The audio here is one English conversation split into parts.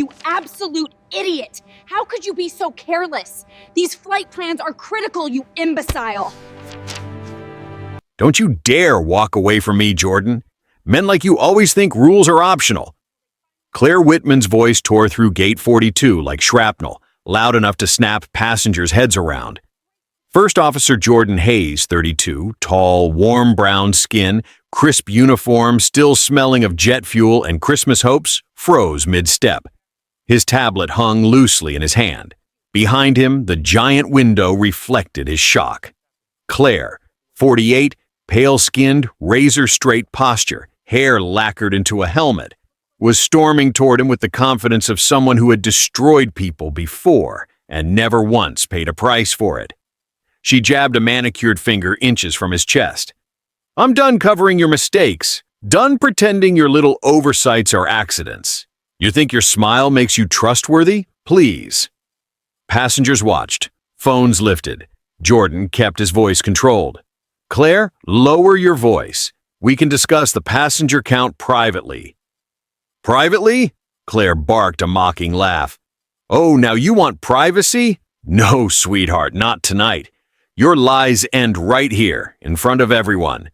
You absolute idiot! How could you be so careless? These flight plans are critical, you imbecile! Don't you dare walk away from me, Jordan. Men like you always think rules are optional. Claire Whitman's voice tore through Gate 42 like shrapnel, loud enough to snap passengers' heads around. First Officer Jordan Hayes, 32, tall, warm brown skin, crisp uniform, still smelling of jet fuel and Christmas hopes, froze mid-step. His tablet hung loosely in his hand. Behind him, the giant window reflected his shock. Claire, 48, pale-skinned, razor-straight posture, hair lacquered into a helmet, was storming toward him with the confidence of someone who had destroyed people before and never once paid a price for it. She jabbed a manicured finger inches from his chest. I'm done covering your mistakes, done pretending your little oversights are accidents. You think your smile makes you trustworthy? Please. Passengers watched, phones lifted. Jordan kept his voice controlled. Claire, lower your voice. We can discuss the passenger count privately. Privately? Claire barked a mocking laugh. Oh, now you want privacy? No, sweetheart, not tonight. Your lies end right here, in front of everyone.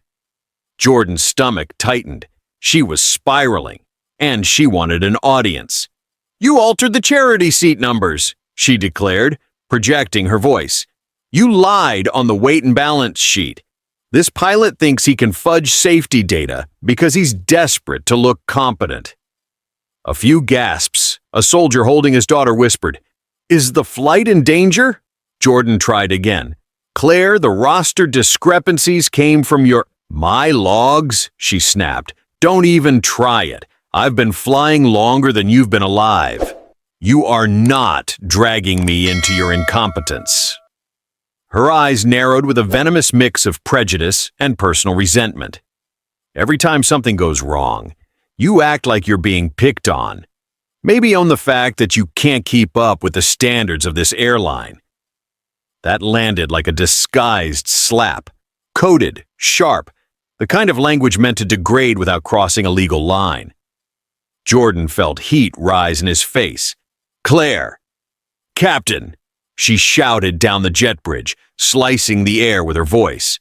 Jordan's stomach tightened. She was spiraling, and she wanted an audience. You altered the charity seat numbers, she declared, projecting her voice. You lied on the weight and balance sheet. This pilot thinks he can fudge safety data because he's desperate to look competent. A few gasps. A soldier holding his daughter whispered, Is the flight in danger? Jordan tried again. Claire, the roster discrepancies came from My logs, she snapped. Don't even try it. I've been flying longer than you've been alive. You are not dragging me into your incompetence. Her eyes narrowed with a venomous mix of prejudice and personal resentment. Every time something goes wrong, you act like you're being picked on. Maybe own the fact that you can't keep up with the standards of this airline. That landed like a disguised slap. Coded, sharp, the kind of language meant to degrade without crossing a legal line. Jordan felt heat rise in his face. Claire! Captain! She shouted down the jet bridge, slicing the air with her voice.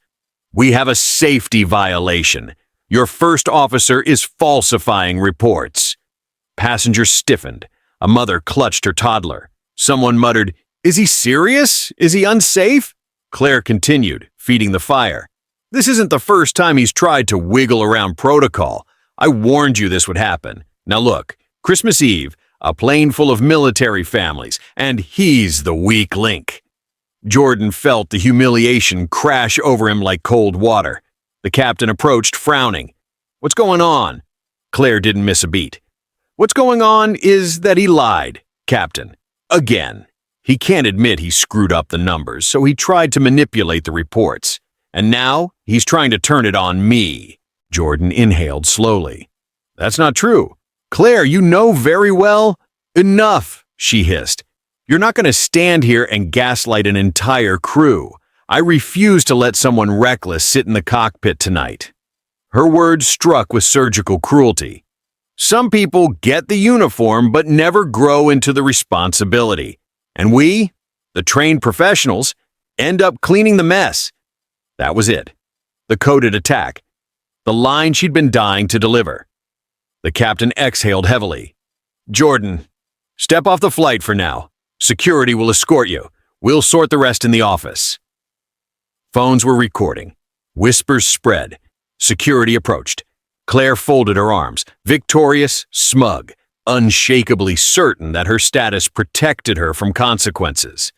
We have a safety violation. Your first officer is falsifying reports. Passengers stiffened. A mother clutched her toddler. Someone muttered, Is he serious? Is he unsafe? Claire continued, feeding the fire. This isn't the first time he's tried to wiggle around protocol. I warned you this would happen. Now look, Christmas Eve, a plane full of military families, and he's the weak link. Jordan felt the humiliation crash over him like cold water. The captain approached, frowning. What's going on? Claire didn't miss a beat. What's going on is that he lied, Captain. Again. He can't admit he screwed up the numbers, so he tried to manipulate the reports. And now he's trying to turn it on me. Jordan inhaled slowly. That's not true. Claire, you know very well. Enough, she hissed. You're not going to stand here and gaslight an entire crew. I refuse to let someone reckless sit in the cockpit tonight. Her words struck with surgical cruelty. Some people get the uniform but never grow into the responsibility. And we, the trained professionals, end up cleaning the mess. That was it. The coded attack. The line she'd been dying to deliver. The captain exhaled heavily. Jordan, step off the flight for now. Security will escort you. We'll sort the rest in the office. Phones were recording. Whispers spread. Security approached. Claire folded her arms, victorious, smug, unshakably certain that her status protected her from consequences.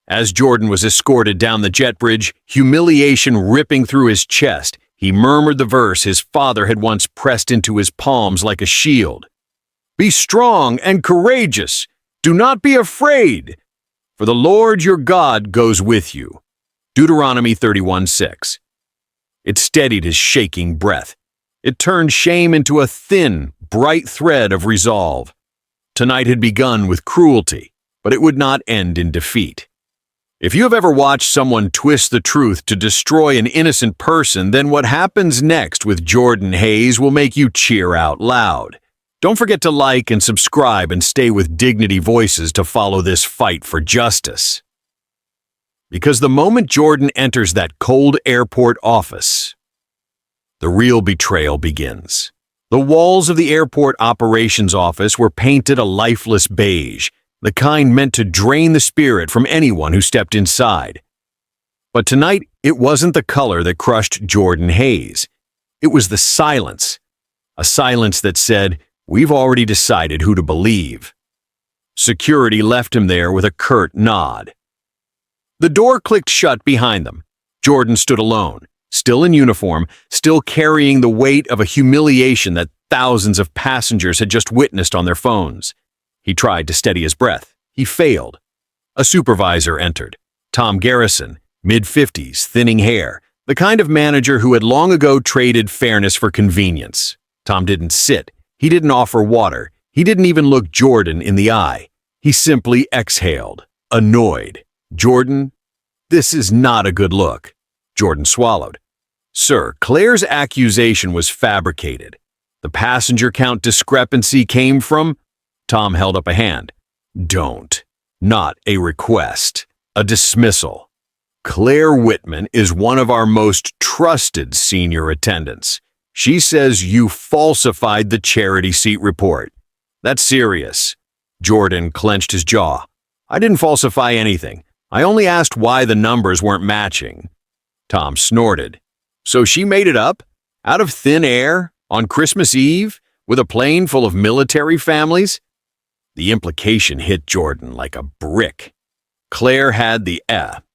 As Jordan was escorted down the jet bridge, humiliation ripping through his chest, he murmured the verse his father had once pressed into his palms like a shield. Be strong and courageous. Do not be afraid, for the Lord your God goes with you. Deuteronomy 31:6. It steadied his shaking breath. It turned shame into a thin, bright thread of resolve. Tonight had begun with cruelty, but it would not end in defeat. If you have ever watched someone twist the truth to destroy an innocent person, then what happens next with Jordan Hayes will make you cheer out loud. Don't forget to like and subscribe and stay with Dignity Voices to follow this fight for justice. Because the moment Jordan enters that cold airport office, the real betrayal begins. The walls of the airport operations office were painted a lifeless beige, the kind meant to drain the spirit from anyone who stepped inside. But tonight, it wasn't the color that crushed Jordan Hayes. It was the silence. A silence that said, "We've already decided who to believe." Security left him there with a curt nod. The door clicked shut behind them. Jordan stood alone, still in uniform, still carrying the weight of a humiliation that thousands of passengers had just witnessed on their phones. He tried to steady his breath. He failed. A supervisor entered. Tom Garrison, mid-50s, thinning hair, the kind of manager who had long ago traded fairness for convenience. Tom didn't sit. He didn't offer water. He didn't even look Jordan in the eye. He simply exhaled, annoyed. "Jordan, this is not a good look." Jordan swallowed. "Sir, Claire's accusation was fabricated. The passenger count discrepancy came from—" Tom held up a hand. "Don't. Not a request. A dismissal. Claire Whitman is one of our most trusted senior attendants. She says you falsified the charity seat report. That's serious." Jordan clenched his jaw. "I didn't falsify anything. I only asked why the numbers weren't matching." Tom snorted. "So she made it up? Out of thin air? On Christmas Eve? With a plane full of military families?" The implication hit Jordan like a brick. Claire had the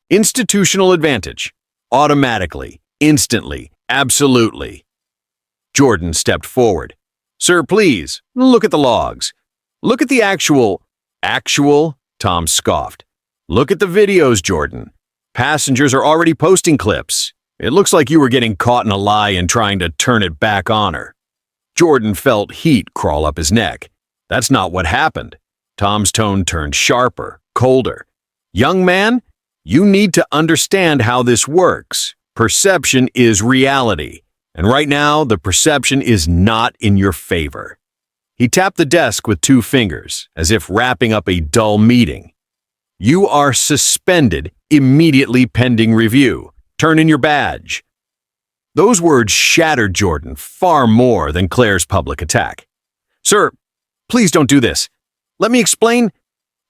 institutional advantage. Automatically, instantly, absolutely. Jordan stepped forward. "Sir, please, look at the logs. Look at the actual, Tom scoffed. "Look at the videos, Jordan. Passengers are already posting clips. It looks like you were getting caught in a lie and trying to turn it back on her." Jordan felt heat crawl up his neck. "That's not what happened." Tom's tone turned sharper, colder. "Young man, you need to understand how this works. Perception is reality. And right now, the perception is not in your favor." He tapped the desk with 2 fingers, as if wrapping up a dull meeting. "You are suspended immediately pending review. Turn in your badge." Those words shattered Jordan far more than Claire's public attack. "Sir, please don't do this. Let me explain."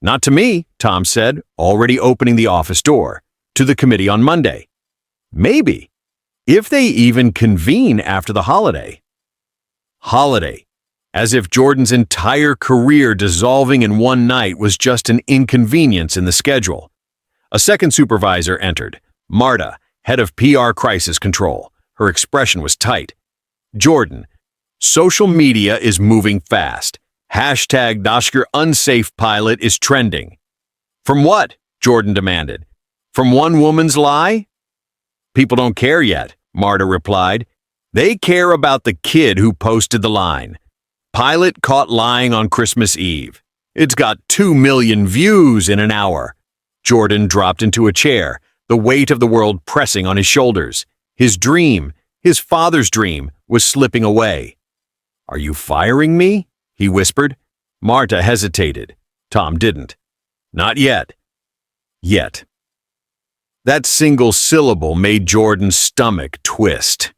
"Not to me," Tom said, already opening the office door. "To the committee on Monday. Maybe. If they even convene after the holiday." Holiday. As if Jordan's entire career dissolving in one night was just an inconvenience in the schedule. A second supervisor entered. Marta, head of PR crisis control. Her expression was tight. "Jordan, social media is moving fast. Hashtag Doshker unsafe pilot is trending." "From what?" Jordan demanded. "From one woman's lie?" "People don't care yet," Marta replied. "They care about the kid who posted the line. Pilot caught lying on Christmas Eve. It's got 2 million views in an hour." Jordan dropped into a chair, the weight of the world pressing on his shoulders. His dream, his father's dream, was slipping away. "Are you firing me?" he whispered. Marta hesitated. Tom didn't. "Not yet." Yet. That single syllable made Jordan's stomach twist.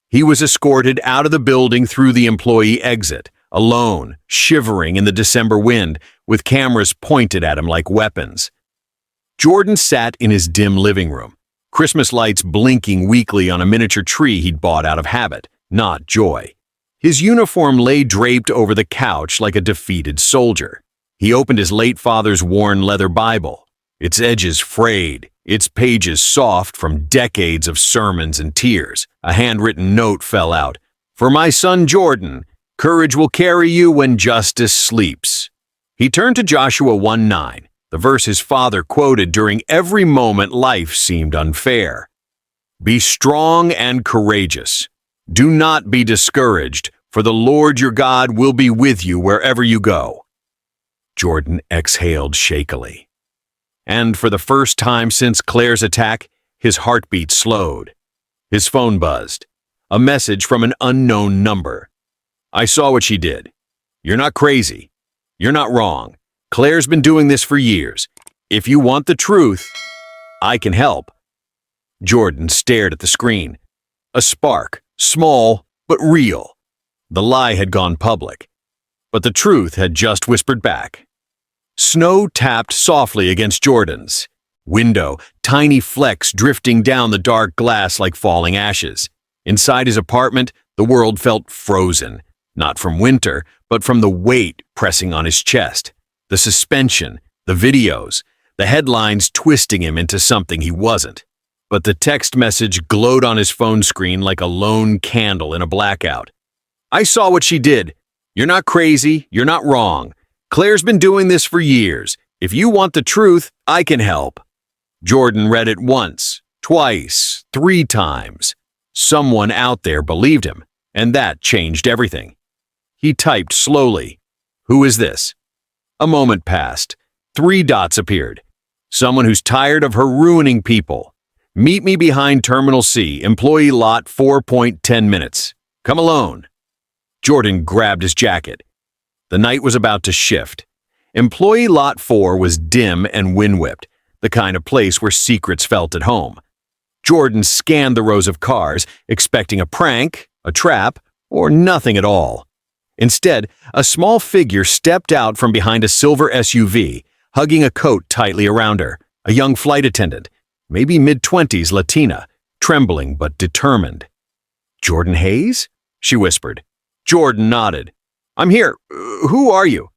He was escorted out of the building through the employee exit, alone, shivering in the December wind, with cameras pointed at him like weapons. Jordan sat in his dim living room, Christmas lights blinking weakly on a miniature tree he'd bought out of habit, not joy. His uniform lay draped over the couch like a defeated soldier. He opened his late father's worn leather Bible, its edges frayed, its pages soft from decades of sermons and tears. A handwritten note fell out. "For my son Jordan, courage will carry you when justice sleeps." He turned to Joshua 1:9, the verse his father quoted during every moment life seemed unfair. "Be strong and courageous. Do not be discouraged, for the Lord your God will be with you wherever you go." Jordan exhaled shakily. And for the first time since Claire's attack, his heartbeat slowed. His phone buzzed. A message from an unknown number. "I saw what she did. You're not crazy. You're not wrong. Claire's been doing this for years. If you want the truth, I can help." Jordan stared at the screen. A spark, small but real. The lie had gone public, but the truth had just whispered back. Snow tapped softly against Jordan's window, tiny flecks drifting down the dark glass like falling ashes. Inside his apartment, the world felt frozen, not from winter, but from the weight pressing on his chest. The suspension, the videos, the headlines twisting him into something he wasn't. But the text message glowed on his phone screen like a lone candle in a blackout. "I saw what she did. You're not crazy. You're not wrong. Claire's been doing this for years. If you want the truth, I can help." Jordan read it once, twice, 3 times. Someone out there believed him, and that changed everything. He typed slowly. "Who is this?" A moment passed. 3 dots appeared. "Someone who's tired of her ruining people. Meet me behind Terminal C, employee lot 4.10 minutes. Come alone." Jordan grabbed his jacket. The night was about to shift. Employee lot 4 was dim and wind-whipped, the kind of place where secrets felt at home. Jordan scanned the rows of cars, expecting a prank, a trap, or nothing at all. Instead, a small figure stepped out from behind a silver SUV, hugging a coat tightly around her. A young flight attendant, maybe mid-20s Latina, trembling but determined. "Jordan Hayes?" she whispered. Jordan nodded. "I'm here. Who are you?"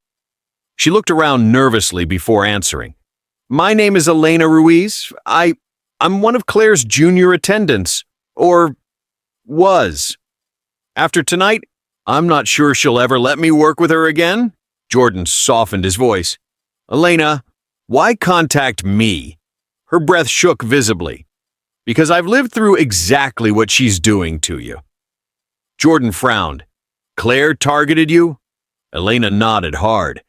She looked around nervously before answering. "My name is Elena Ruiz. I'm one of Claire's junior attendants. Or was. After tonight, I'm not sure she'll ever let me work with her again." Jordan softened his voice. "Elena, why contact me?" Her breath shook visibly. "Because I've lived through exactly what she's doing to you." Jordan frowned. "Claire targeted you?" Elena nodded hard.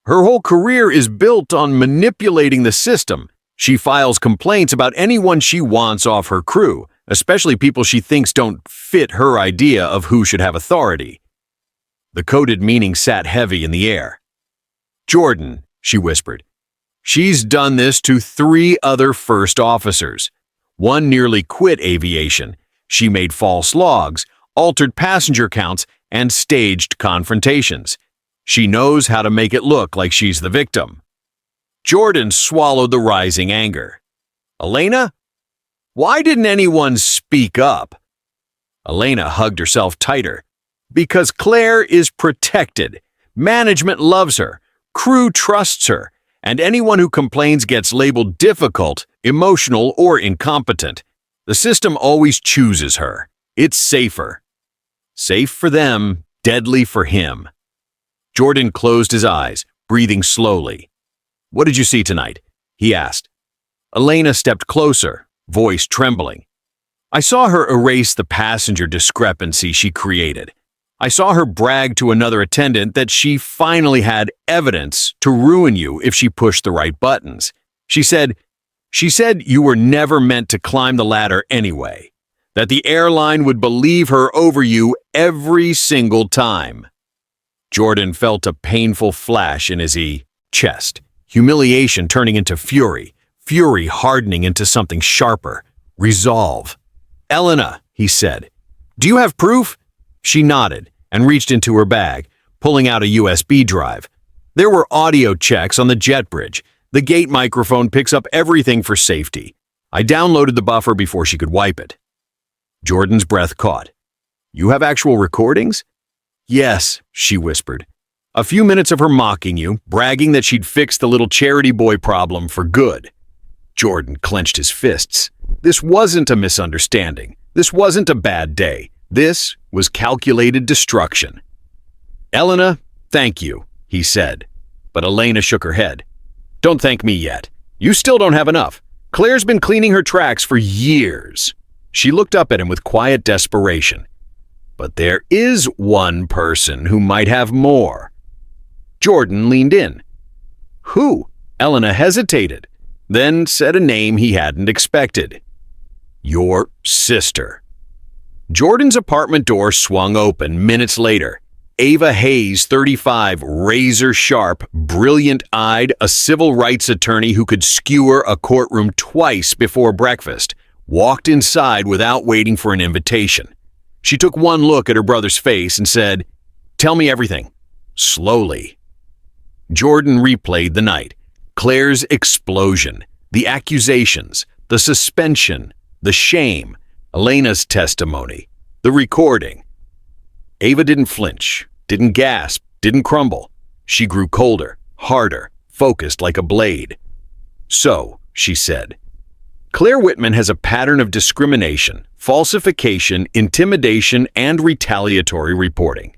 "Her whole career is built on manipulating the system. She files complaints about anyone she wants off her crew, especially people she thinks don't fit her idea of who should have authority." The coded meaning sat heavy in the air. "Jordan," she whispered, "she's done this to 3 other first officers. One nearly quit aviation. She made false logs, altered passenger counts, and staged confrontations. She knows how to make it look like she's the victim." Jordan swallowed the rising anger. "Elena? Why didn't anyone speak up?" Elena hugged herself tighter. "Because Claire is protected. Management loves her. Crew trusts her. And anyone who complains gets labeled difficult, emotional, or incompetent. The system always chooses her. It's safer. Safe for them, deadly for him." Jordan closed his eyes, breathing slowly. "What did you see tonight?" he asked. Elena stepped closer, voice trembling. "I saw her erase the passenger discrepancy she created. I saw her brag to another attendant that she finally had evidence to ruin you if she pushed the right buttons. She said you were never meant to climb the ladder anyway, that the airline would believe her over you every single time." Jordan felt a painful flash in his chest, humiliation turning into fury, fury hardening into something sharper, resolve. "Elena," he said, "do you have proof?" She nodded and reached into her bag, pulling out a USB drive. There were audio checks on the jet bridge. The gate microphone picks up everything for safety. I downloaded the buffer before she could wipe it. Jordan's breath caught. "You have actual recordings?" "Yes," she whispered. "A few minutes of her mocking you, bragging that she'd fixed the little charity boy problem for good." Jordan clenched his fists. This wasn't a misunderstanding. This wasn't a bad day. This was calculated destruction. "Elena, thank you," he said. But Elena shook her head. "Don't thank me yet. You still don't have enough. Claire's been cleaning her tracks for years." She looked up at him with quiet desperation. "But there is one person who might have more." Jordan leaned in. "Who?" Elena hesitated, then said a name he hadn't expected. "Your sister." Jordan's apartment door swung open minutes later. Ava Hayes, 35, razor-sharp, brilliant-eyed, a civil rights attorney who could skewer a courtroom twice before breakfast, walked inside without waiting for an invitation. She took one look at her brother's face and said, "Tell me everything." Slowly. Jordan replayed the night. Claire's explosion, the accusations, the suspension, the shame, Elena's testimony, the recording. Ava didn't flinch, didn't gasp, didn't crumble. She grew colder, harder, focused like a blade. "So," she said, "Claire Whitman has a pattern of discrimination, falsification, intimidation, and retaliatory reporting."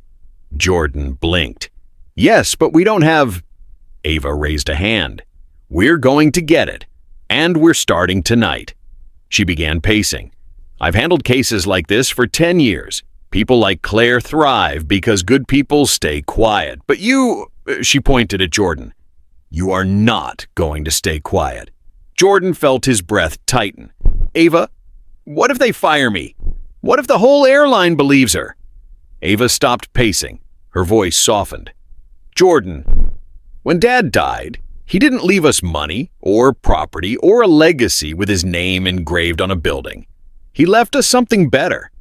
Jordan blinked. "Yes, but we don't have—" Ava raised a hand. "We're going to get it, and we're starting tonight." She began pacing. "I've handled cases like this for 10 years. People like Claire thrive because good people stay quiet. But you," she pointed at Jordan, "you are not going to stay quiet." Jordan felt his breath tighten. "Ava, what if they fire me? What if the whole airline believes her?" Ava stopped pacing. Her voice softened. "Jordan, when Dad died, he didn't leave us money or property or a legacy with his name engraved on a building. He left us something better."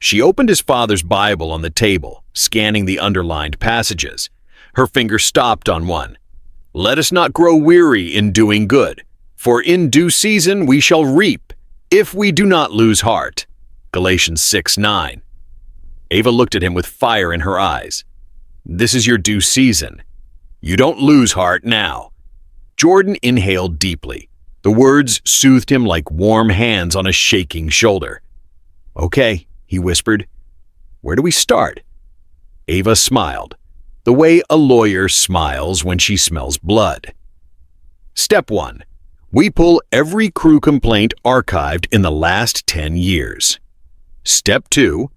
She opened his father's Bible on the table, scanning the underlined passages. Her finger stopped on one. "Let us not grow weary in doing good, for in due season we shall reap, if we do not lose heart." Galatians 6:9. Ava looked at him with fire in her eyes. "This is your due season. You don't lose heart now." Jordan inhaled deeply. The words soothed him like warm hands on a shaking shoulder. "Okay," he whispered. "Where do we start?" Ava smiled, the way a lawyer smiles when she smells blood. Step 1. We pull every crew complaint archived in the last 10 years. Step 2.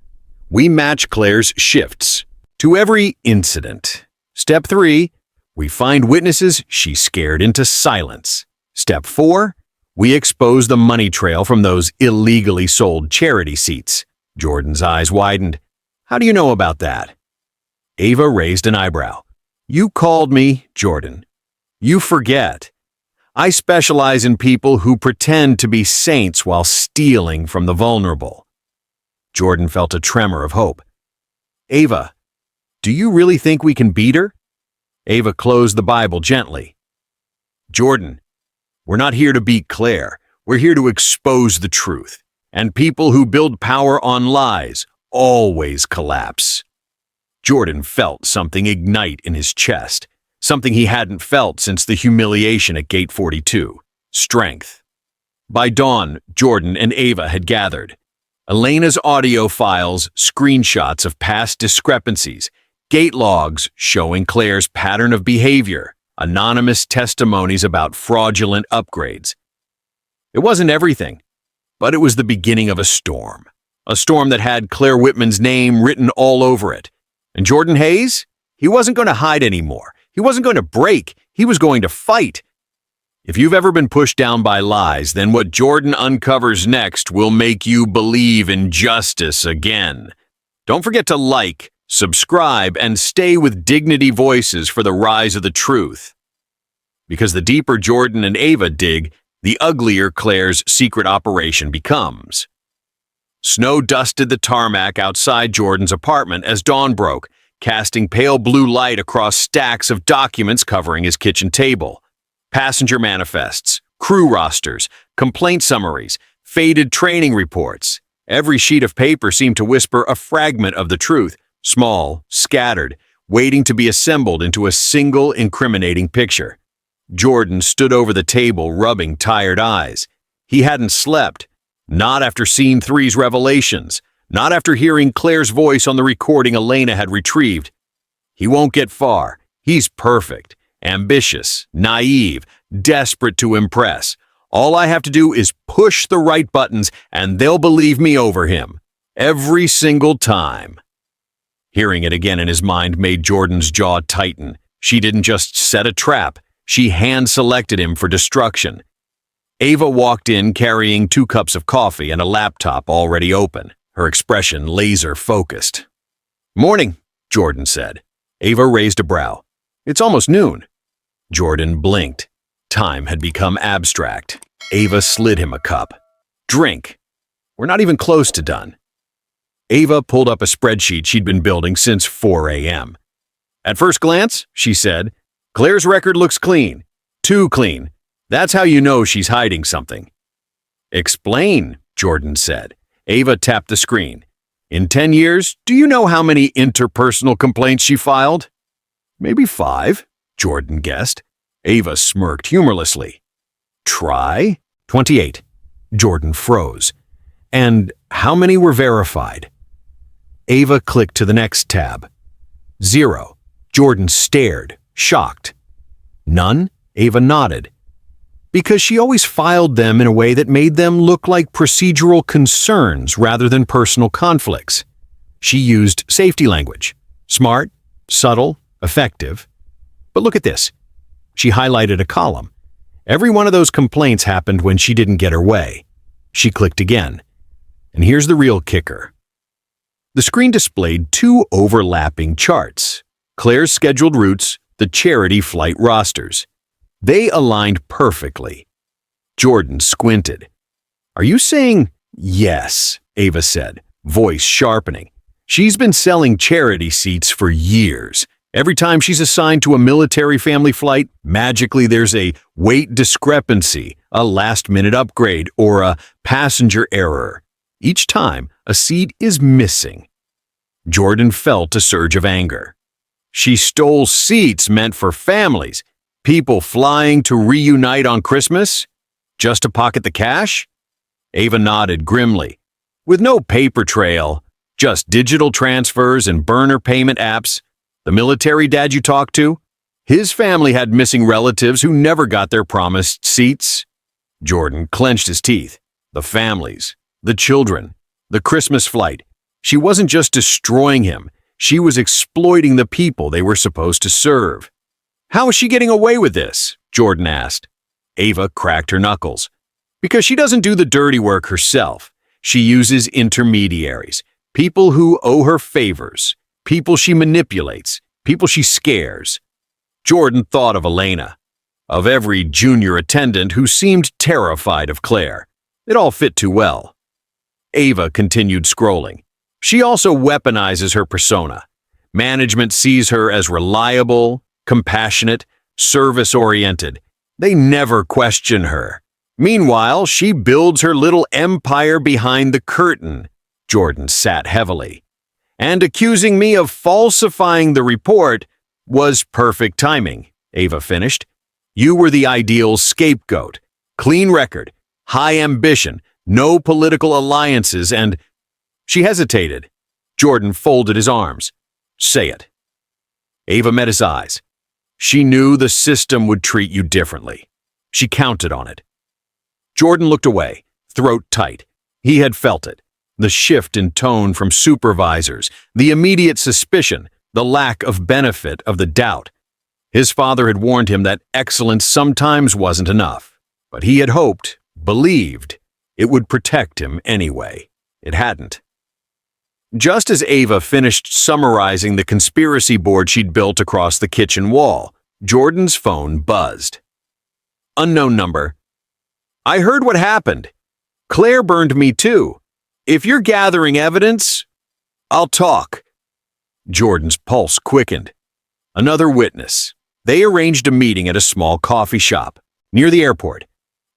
We match Claire's shifts to every incident. Step 3. We find witnesses she scared into silence. Step 4. We expose the money trail from those illegally sold charity seats. Jordan's eyes widened. "How do you know about that?" Ava raised an eyebrow. "You called me, Jordan. You forget. I specialize in people who pretend to be saints while stealing from the vulnerable." Jordan felt a tremor of hope. "Ava, do you really think we can beat her?" Ava closed the Bible gently. "Jordan, we're not here to beat Claire. We're here to expose the truth. And people who build power on lies always collapse." Jordan felt something ignite in his chest, something he hadn't felt since the humiliation at Gate 42. Strength. By dawn, Jordan and Ava had gathered. Elena's audio files, screenshots of past discrepancies, gate logs showing Claire's pattern of behavior, anonymous testimonies about fraudulent upgrades. It wasn't everything, but it was the beginning of a storm that had Claire Whitman's name written all over it. And Jordan Hayes? He wasn't going to hide anymore. He wasn't going to break. He was going to fight. If you've ever been pushed down by lies, then what Jordan uncovers next will make you believe in justice again. Don't forget to like, subscribe, and stay with Dignity Voices for the rise of the truth. Because the deeper Jordan and Ava dig, the uglier Claire's secret operation becomes. Snow dusted the tarmac outside Jordan's apartment as dawn broke, casting pale blue light across stacks of documents covering his kitchen table. Passenger manifests, crew rosters, complaint summaries, faded training reports. Every sheet of paper seemed to whisper a fragment of the truth, small, scattered, waiting to be assembled into a single incriminating picture. Jordan stood over the table, rubbing tired eyes. He hadn't slept. Not after Scene 3's revelations. Not after hearing Claire's voice on the recording Elena had retrieved. He won't get far. He's perfect, ambitious, naive, desperate to impress. All I have to do is push the right buttons and they'll believe me over him. Every single time. Hearing it again in his mind made Jordan's jaw tighten. She didn't just set a trap. She hand-selected him for destruction. Ava walked in carrying 2 cups of coffee and a laptop already open, her expression laser-focused. "Morning," Jordan said. Ava raised a brow. It's almost noon. Jordan blinked. Time had become abstract. Ava slid him a cup. Drink. We're not even close to done. Ava pulled up a spreadsheet she'd been building since 4 a.m. At first glance, she said, Claire's record looks clean. Too clean. That's how you know she's hiding something. Explain, Jordan said. Ava tapped the screen. In 10 years, do you know how many interpersonal complaints she filed? Maybe 5, Jordan guessed. Ava smirked humorlessly. Try? 28. Jordan froze. And how many were verified? Ava clicked to the next tab. 0. Jordan stared, shocked. None? Ava nodded. Because she always filed them in a way that made them look like procedural concerns rather than personal conflicts. She used safety language. Smart, subtle, effective. But look at this. She highlighted a column. Every one of those complaints happened when she didn't get her way. She clicked again. And here's the real kicker. The screen displayed 2 overlapping charts. Claire's scheduled routes, the charity flight rosters. They aligned perfectly. Jordan squinted. Are you saying yes? Ava said, voice sharpening. She's been selling charity seats for years. Every time she's assigned to a military family flight, magically there's a weight discrepancy, a last-minute upgrade, or a passenger error. Each time, a seat is missing. Jordan felt a surge of anger. She stole seats meant for families. People flying to reunite on Christmas? Just to pocket the cash? Ava nodded grimly. With no paper trail, just digital transfers and burner payment apps. The military dad you talked to? His family had missing relatives who never got their promised seats. Jordan clenched his teeth. The families, the children, the Christmas flight. She wasn't just destroying him. She was exploiting the people they were supposed to serve. How is she getting away with this? Jordan asked. Ava cracked her knuckles. Because she doesn't do the dirty work herself. She uses intermediaries, people who owe her favors, people she manipulates, people she scares. Jordan thought of Elena, of every junior attendant who seemed terrified of Claire. It all fit too well. Ava continued scrolling. She also weaponizes her persona. Management sees her as reliable, compassionate, service-oriented. They never question her. Meanwhile, she builds her little empire behind the curtain. Jordan sat heavily. And accusing me of falsifying the report was perfect timing, Ava finished. You were the ideal scapegoat. Clean record, high ambition, no political alliances, and... She hesitated. Jordan folded his arms. Say it. Ava met his eyes. She knew the system would treat you differently. She counted on it. Jordan looked away, throat tight. He had felt it. The shift in tone from supervisors, the immediate suspicion, the lack of benefit of the doubt. His father had warned him that excellence sometimes wasn't enough, but he had hoped, believed, it would protect him anyway. It hadn't. Just as Ava finished summarizing the conspiracy board she'd built across the kitchen wall, Jordan's phone buzzed. Unknown number. I heard what happened. Claire burned me too. If you're gathering evidence, I'll talk. Jordan's pulse quickened. Another witness. They arranged a meeting at a small coffee shop near the airport.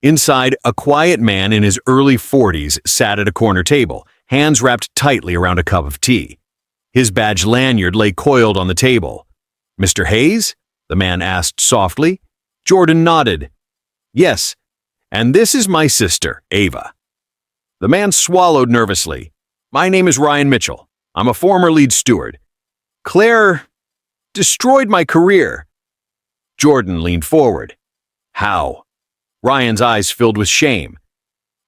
Inside, a quiet man in his early 40s sat at a corner table, hands wrapped tightly around a cup of tea. His badge lanyard lay coiled on the table. Mr. Hayes? The man asked softly. Jordan nodded. Yes, and this is my sister, Ava. The man swallowed nervously. My name is Ryan Mitchell. I'm a former lead steward. Claire destroyed my career. Jordan leaned forward. How? Ryan's eyes filled with shame.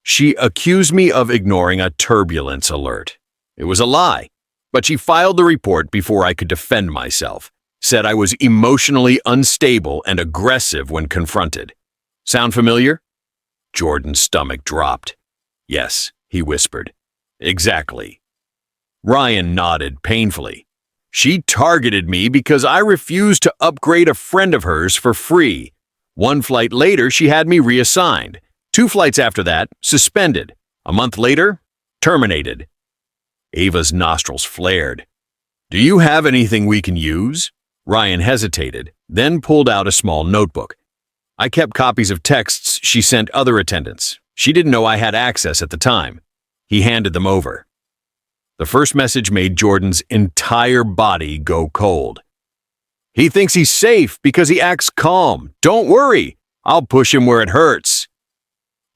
She accused me of ignoring a turbulence alert. It was a lie, but she filed the report before I could defend myself, said I was emotionally unstable and aggressive when confronted. Sound familiar? Jordan's stomach dropped. Yes, he whispered. Exactly. Ryan nodded painfully. She targeted me because I refused to upgrade a friend of hers for free. 1 flight later, she had me reassigned. 2 flights after that, suspended. A month later, terminated. Ava's nostrils flared. Do you have anything we can use? Ryan hesitated, then pulled out a small notebook. I kept copies of texts she sent other attendants. She didn't know I had access at the time. He handed them over. The first message made Jordan's entire body go cold. He thinks he's safe because he acts calm. Don't worry, I'll push him where it hurts.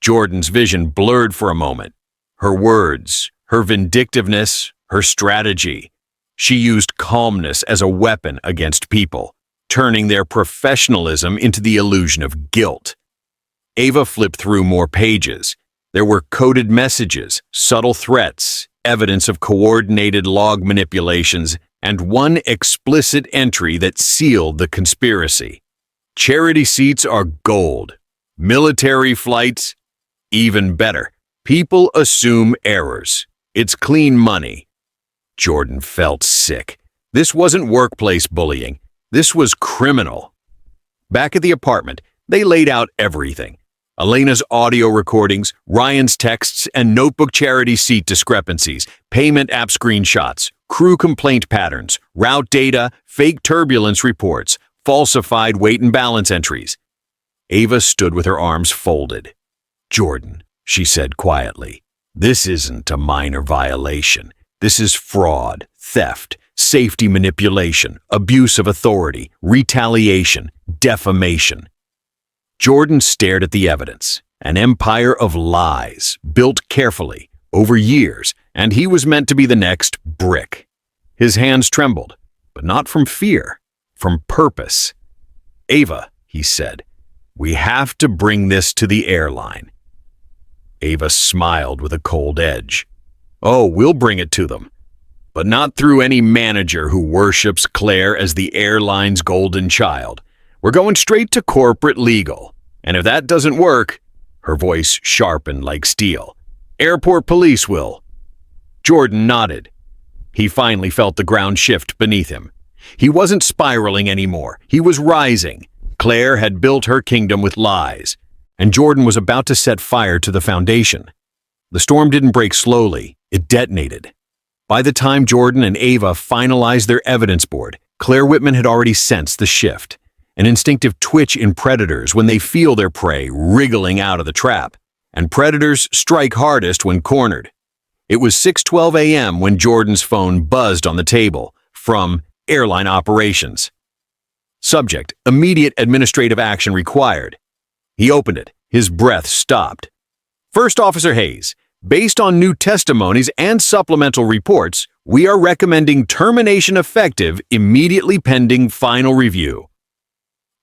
Jordan's vision blurred for a moment. Her words, her vindictiveness, her strategy. She used calmness as a weapon against people, turning their professionalism into the illusion of guilt. Ava flipped through more pages. There were coded messages, subtle threats, evidence of coordinated log manipulations, and one explicit entry that sealed the conspiracy. Charity seats are gold. Military flights, even better. People assume errors. It's clean money. Jordan felt sick. This wasn't workplace bullying. This was criminal. Back at the apartment, they laid out everything. Elena's audio recordings, Ryan's texts, and notebook charity seat discrepancies, payment app screenshots, crew complaint patterns, route data, fake turbulence reports, falsified weight and balance entries. Ava stood with her arms folded. Jordan, she said quietly, this isn't a minor violation. This is fraud, theft, safety manipulation, abuse of authority, retaliation, defamation. Jordan stared at the evidence, an empire of lies, built carefully, over years, and he was meant to be the next brick. His hands trembled, but not from fear, from purpose. Ava, he said, we have to bring this to the airline. Ava smiled with a cold edge. Oh, we'll bring it to them, but not through any manager who worships Claire as the airline's golden child. We're going straight to corporate legal. And if that doesn't work, her voice sharpened like steel, airport police will. Jordan nodded. He finally felt the ground shift beneath him. He wasn't spiraling anymore. He was rising. Claire had built her kingdom with lies, and Jordan was about to set fire to the foundation. The storm didn't break slowly. It detonated. By the time Jordan and Ava finalized their evidence board, Claire Whitman had already sensed the shift. An instinctive twitch in predators when they feel their prey wriggling out of the trap, and predators strike hardest when cornered. It was 6:12 a.m. when Jordan's phone buzzed on the table from airline operations. Subject, immediate administrative action required. He opened it. His breath stopped. First Officer Hayes, based on new testimonies and supplemental reports, we are recommending termination effective immediately pending final review.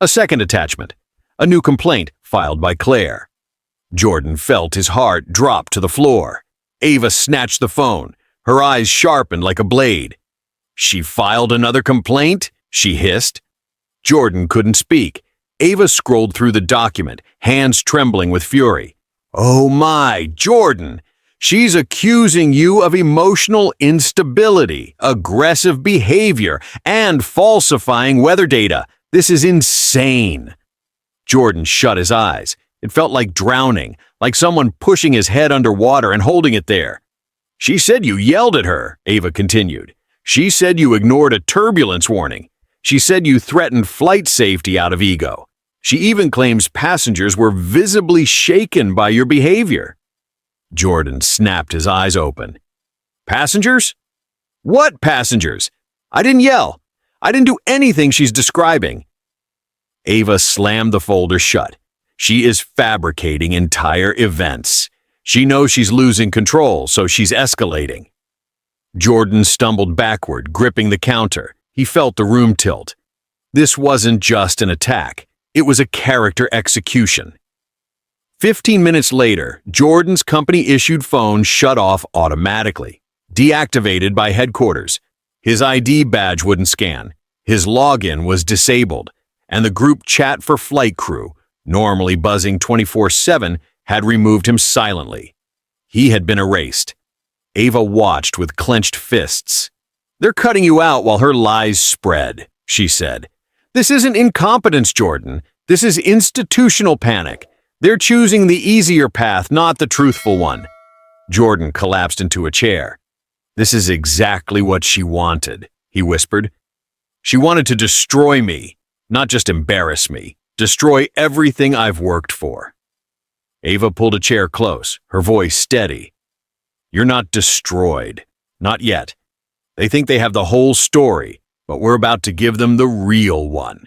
A second attachment, a new complaint filed by Claire. Jordan felt his heart drop to the floor. Ava snatched the phone, her eyes sharpened like a blade. She filed another complaint? She hissed. Jordan couldn't speak. Ava scrolled through the document, hands trembling with fury. Oh my, Jordan! She's accusing you of emotional instability, aggressive behavior, and falsifying weather data. This is insane. Jordan shut his eyes. It felt like drowning, like someone pushing his head underwater and holding it there. She said you yelled at her, Ava continued. She said you ignored a turbulence warning. She said you threatened flight safety out of ego. She even claims passengers were visibly shaken by your behavior. Jordan snapped his eyes open. Passengers? What passengers? I didn't yell. I didn't do anything she's describing. Ava slammed the folder shut. She is fabricating entire events. She knows she's losing control, so she's escalating. Jordan stumbled backward, gripping the counter. He felt the room tilt. This wasn't just an attack. It was a character execution. 15 minutes later, Jordan's company-issued phone shut off automatically, deactivated by headquarters. His ID badge wouldn't scan, his login was disabled, and the group chat for flight crew, normally buzzing 24/7, had removed him silently. He had been erased. Ava watched with clenched fists. They're cutting you out while her lies spread, she said. This isn't incompetence, Jordan. This is institutional panic. They're choosing the easier path, not the truthful one. Jordan collapsed into a chair. This is exactly what she wanted, he whispered. She wanted to destroy me, not just embarrass me. Destroy everything I've worked for. Ava pulled a chair close, her voice steady. You're not destroyed. Not yet. They think they have the whole story, but we're about to give them the real one.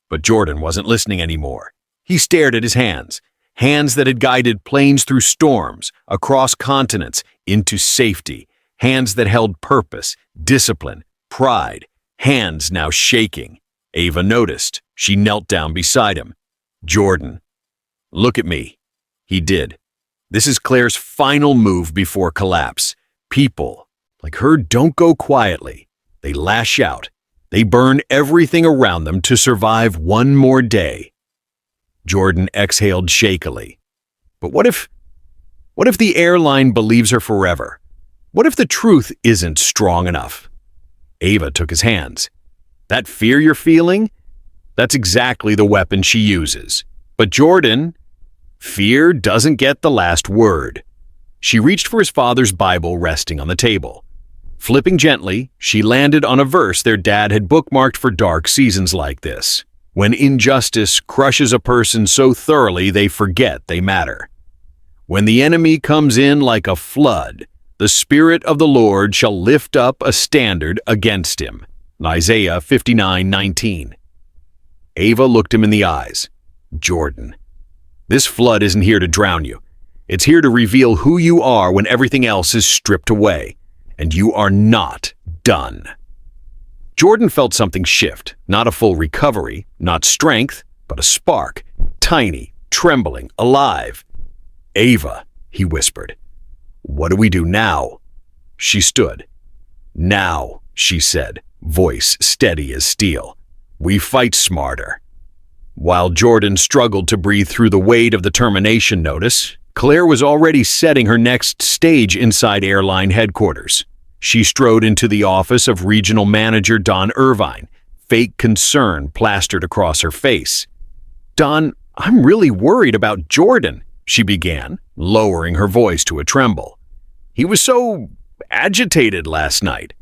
But Jordan wasn't listening anymore. He stared at his hands, hands that had guided planes through storms, across continents, into safety, hands that held purpose, discipline, pride, hands now shaking. Ava noticed. She knelt down beside him. Jordan, look at me. He did. This is Claire's final move before collapse. People like her don't go quietly. They lash out. They burn everything around them to survive one more day. Jordan exhaled shakily. But what if the airline believes her forever? What if the truth isn't strong enough? Ava took his hands. That fear you're feeling? That's exactly the weapon she uses. But Jordan, fear doesn't get the last word. She reached for his father's Bible resting on the table. Flipping gently, she landed on a verse their dad had bookmarked for dark seasons like this. When injustice crushes a person so thoroughly they forget they matter. When the enemy comes in like a flood, the Spirit of the Lord shall lift up a standard against him. Isaiah 59:19. Ava looked him in the eyes. Jordan, this flood isn't here to drown you. It's here to reveal who you are when everything else is stripped away. And you are not done. Jordan felt something shift, not a full recovery, not strength, but a spark, tiny, trembling, alive. Ava, he whispered, what do we do now? She stood. Now, she said, voice steady as steel. We fight smarter. While Jordan struggled to breathe through the weight of the termination notice, Claire was already setting her next stage inside airline headquarters. She strode into the office of Regional Manager Don Irvine, fake concern plastered across her face. Don, I'm really worried about Jordan, she began, lowering her voice to a tremble. He was so agitated last night.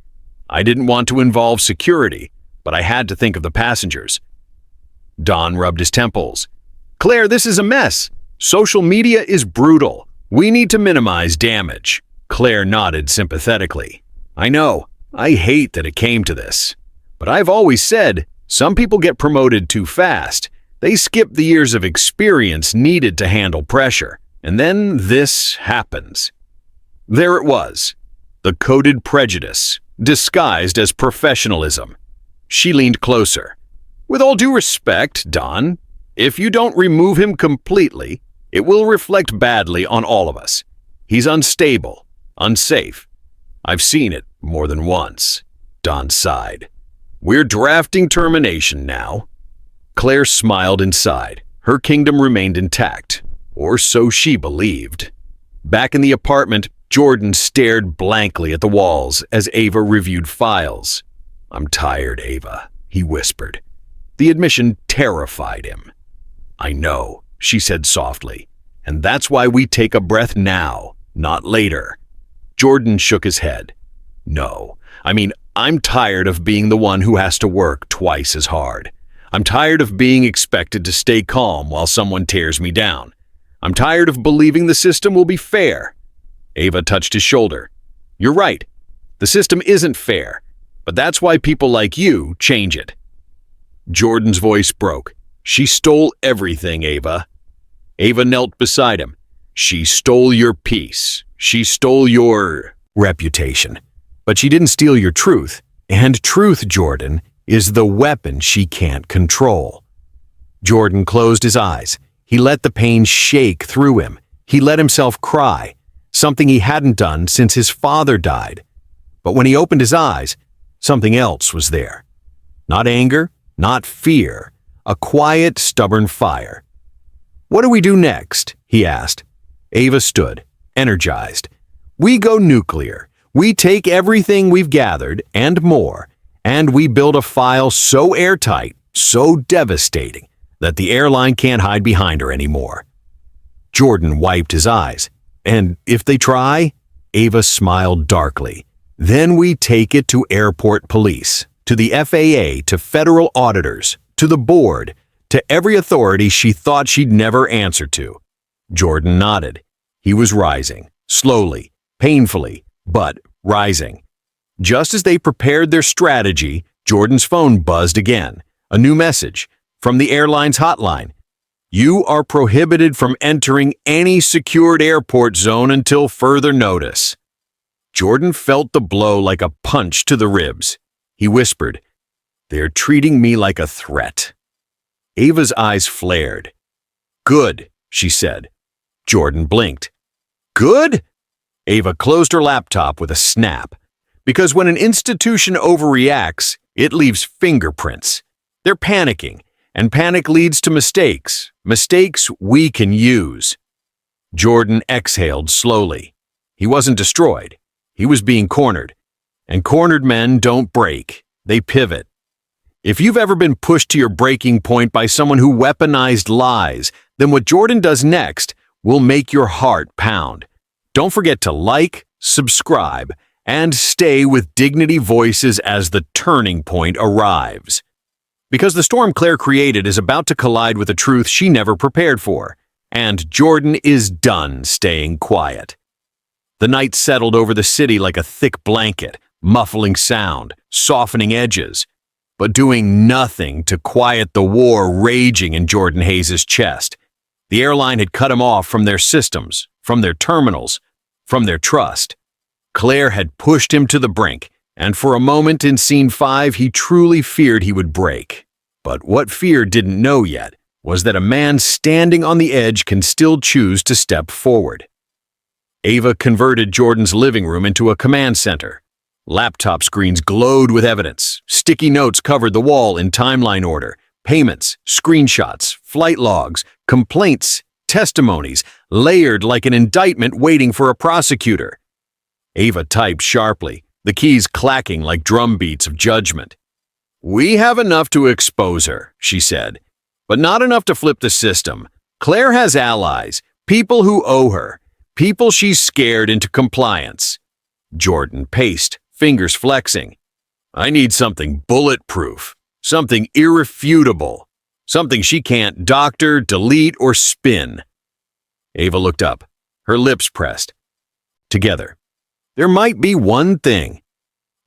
I didn't want to involve security, but I had to think of the passengers. Don rubbed his temples. Claire, this is a mess. Social media is brutal. We need to minimize damage. Claire nodded sympathetically. I know. I hate that it came to this. But I've always said, some people get promoted too fast. They skip the years of experience needed to handle pressure. And then this happens. There it was. The coded prejudice, disguised as professionalism. She leaned closer. With all due respect, Don, if you don't remove him completely, it will reflect badly on all of us. He's unstable, unsafe. I've seen it more than once. Don sighed. We're drafting termination now. Claire smiled inside. Her kingdom remained intact, or so she believed. Back in the apartment, Jordan stared blankly at the walls as Ava reviewed files. I'm tired, Ava, he whispered. The admission terrified him. I know, she said softly, and that's why we take a breath now, not later. Jordan shook his head. No, I'm tired of being the one who has to work twice as hard. I'm tired of being expected to stay calm while someone tears me down. I'm tired of believing the system will be fair. Ava touched his shoulder. You're right. The system isn't fair, but that's why people like you change it. Jordan's voice broke. She stole everything, Ava. Ava knelt beside him. She stole your peace. She stole your reputation. But she didn't steal your truth. And truth, Jordan, is the weapon she can't control. Jordan closed his eyes. He let the pain shake through him. He let himself cry, something he hadn't done since his father died. But when he opened his eyes, something else was there. Not anger, not fear, a quiet, stubborn fire. What do we do next? He asked. Ava stood, energized. We go nuclear. We take everything we've gathered and more, and we build a file so airtight, so devastating, that the airline can't hide behind her anymore. Jordan wiped his eyes. And if they try? Ava smiled darkly. Then we take it to airport police, to the FAA, to federal auditors, to the board, to every authority she thought she'd never answer to. Jordan nodded. He was rising, slowly, painfully, but rising. Just as they prepared their strategy, Jordan's phone buzzed again. A new message from the airline's hotline. You are prohibited from entering any secured airport zone until further notice. Jordan felt the blow like a punch to the ribs. He whispered, "They're treating me like a threat." Ava's eyes flared. "Good," she said. Jordan blinked. "Good?" Ava closed her laptop with a snap. Because when an institution overreacts, it leaves fingerprints. They're panicking, and panic leads to mistakes. Mistakes we can use. Jordan exhaled slowly. He wasn't destroyed. He was being cornered. And cornered men don't break. They pivot. If you've ever been pushed to your breaking point by someone who weaponized lies, then what Jordan does next will make your heart pound. Don't forget to like, subscribe, and stay with Dignity Voices as the turning point arrives. Because the storm Claire created is about to collide with a truth she never prepared for, and Jordan is done staying quiet. The night settled over the city like a thick blanket, muffling sound, softening edges, but doing nothing to quiet the war raging in Jordan Hayes' chest. The airline had cut him off from their systems, from their terminals, from their trust. Claire had pushed him to the brink, and for a moment in Scene 5 he truly feared he would break. But what fear didn't know yet was that a man standing on the edge can still choose to step forward. Ava converted Jordan's living room into a command center. Laptop screens glowed with evidence. Sticky notes covered the wall in timeline order. Payments, screenshots, flight logs, complaints, testimonies, layered like an indictment waiting for a prosecutor. Ava typed sharply, the keys clacking like drum beats of judgment. "We have enough to expose her," she said, "but not enough to flip the system. Claire has allies, people who owe her, people she's scared into compliance." Jordan paced, fingers flexing. "I need something bulletproof, something irrefutable, something she can't doctor, delete, or spin." Ava looked up, her lips pressed. Together. "There might be one thing."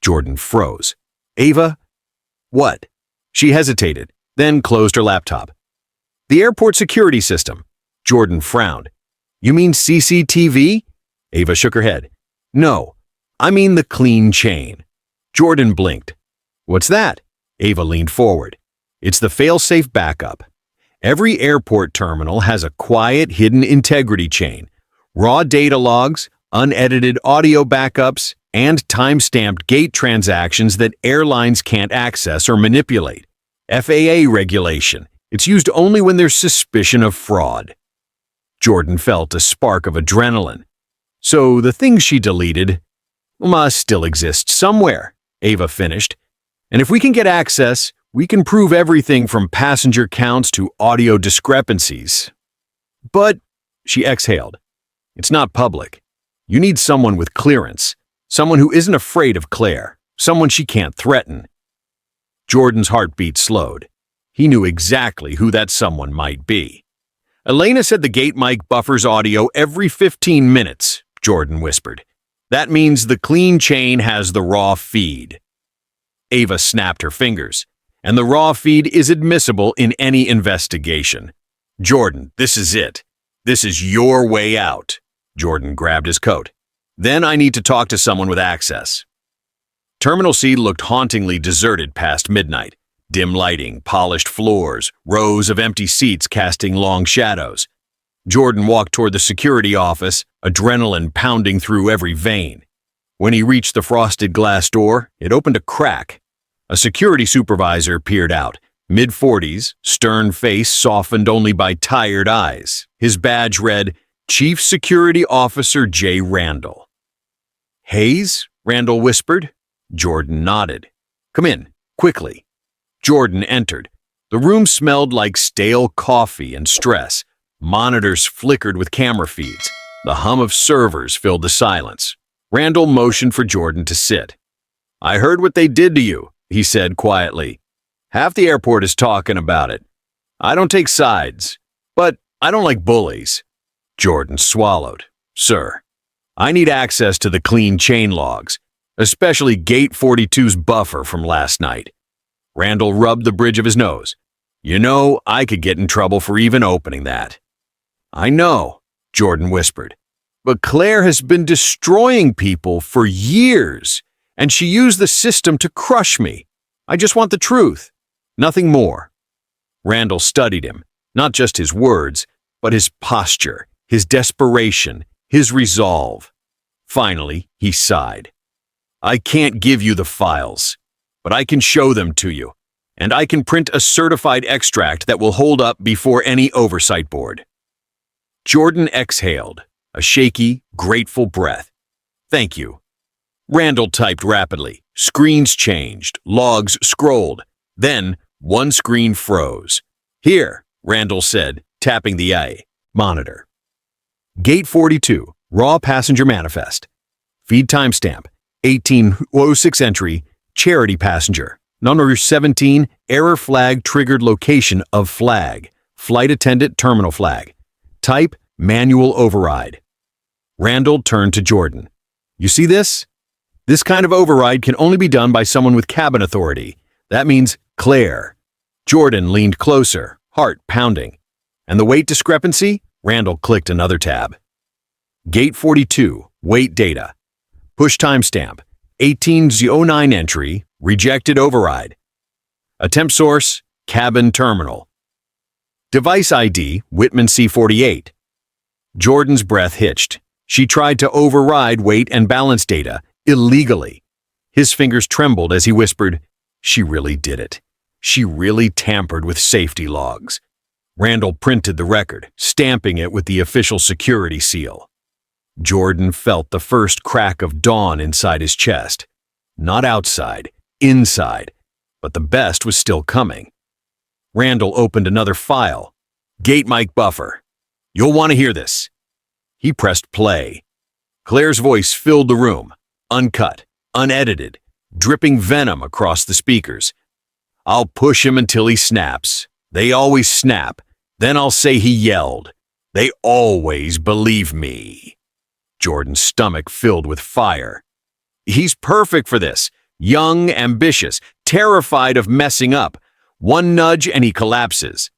Jordan froze. "Ava, what?" She hesitated, then closed her laptop. "The airport security system." Jordan frowned. "You mean CCTV?" Ava shook her head. "No, I mean the clean chain." Jordan blinked. "What's that?" Ava leaned forward. "It's the fail-safe backup. Every airport terminal has a quiet, hidden integrity chain. Raw data logs, unedited audio backups, and time-stamped gate transactions that airlines can't access or manipulate. FAA regulation. It's used only when there's suspicion of fraud." Jordan felt a spark of adrenaline. "So the things she deleted must still exist somewhere," Ava finished. "And if we can get access, we can prove everything from passenger counts to audio discrepancies." "But," she exhaled, "it's not public. You need someone with clearance, someone who isn't afraid of Claire, someone she can't threaten." Jordan's heartbeat slowed. He knew exactly who that someone might be. "Elena said the gate mic buffers audio every 15 minutes, Jordan whispered. "That means the clean chain has the raw feed." Ava snapped her fingers. "And the raw feed is admissible in any investigation. Jordan, this is it. This is your way out." Jordan grabbed his coat. "Then I need to talk to someone with access." Terminal C looked hauntingly deserted past midnight. Dim lighting, polished floors, rows of empty seats casting long shadows. Jordan walked toward the security office, adrenaline pounding through every vein. When he reached the frosted glass door, it opened a crack. A security supervisor peered out, mid-40s, stern face softened only by tired eyes. His badge read, Chief Security Officer J. Randall. "Hayes?" Randall whispered. Jordan nodded. Come in, quickly. Jordan entered. The room smelled like stale coffee and stress. Monitors flickered with camera feeds. The hum of servers filled the silence. Randall motioned for Jordan to sit. I heard what they did to you, he said quietly. Half the airport is talking about it. I don't take sides, but I don't like bullies. Jordan swallowed. Sir, I need access to the clean chain logs, especially Gate 42's buffer from last night. Randall rubbed the bridge of his nose. You know, I could get in trouble for even opening that. I know, Jordan whispered, but Claire has been destroying people for years, and she used the system to crush me. I just want the truth, nothing more. Randall studied him, not just his words, but his posture, his desperation, his resolve. Finally, he sighed. I can't give you the files, but I can show them to you, and I can print a certified extract that will hold up before any oversight board. Jordan exhaled, a shaky, grateful breath. Thank you. Randall typed rapidly. Screens changed, logs scrolled. Then, one screen froze. Here, Randall said, tapping the monitor. Gate 42, raw passenger manifest. Feed timestamp, 1806 entry, charity passenger. Number 17, error flag triggered location of flag. Flight attendant terminal flag. Type, manual override. Randall turned to Jordan. You see this? This kind of override can only be done by someone with cabin authority. That means Claire. Jordan leaned closer, heart pounding. And the weight discrepancy? Randall clicked another tab. Gate 42, weight data. Push timestamp, 1809 entry, rejected override. Attempt source, cabin terminal. Device ID, Whitman C48. Jordan's breath hitched. She tried to override weight and balance data illegally. His fingers trembled as he whispered, She really did it. She really tampered with safety logs. Randall printed the record, stamping it with the official security seal. Jordan felt the first crack of dawn inside his chest. Not outside, inside, but the best was still coming. Randall opened another file. Gate mic buffer. You'll want to hear this. He pressed play. Claire's voice filled the room, uncut, unedited, dripping venom across the speakers. I'll push him until he snaps. They always snap. Then I'll say he yelled. They always believe me. Jordan's stomach filled with fire. He's perfect for this. Young, ambitious, terrified of messing up. One nudge and he collapses.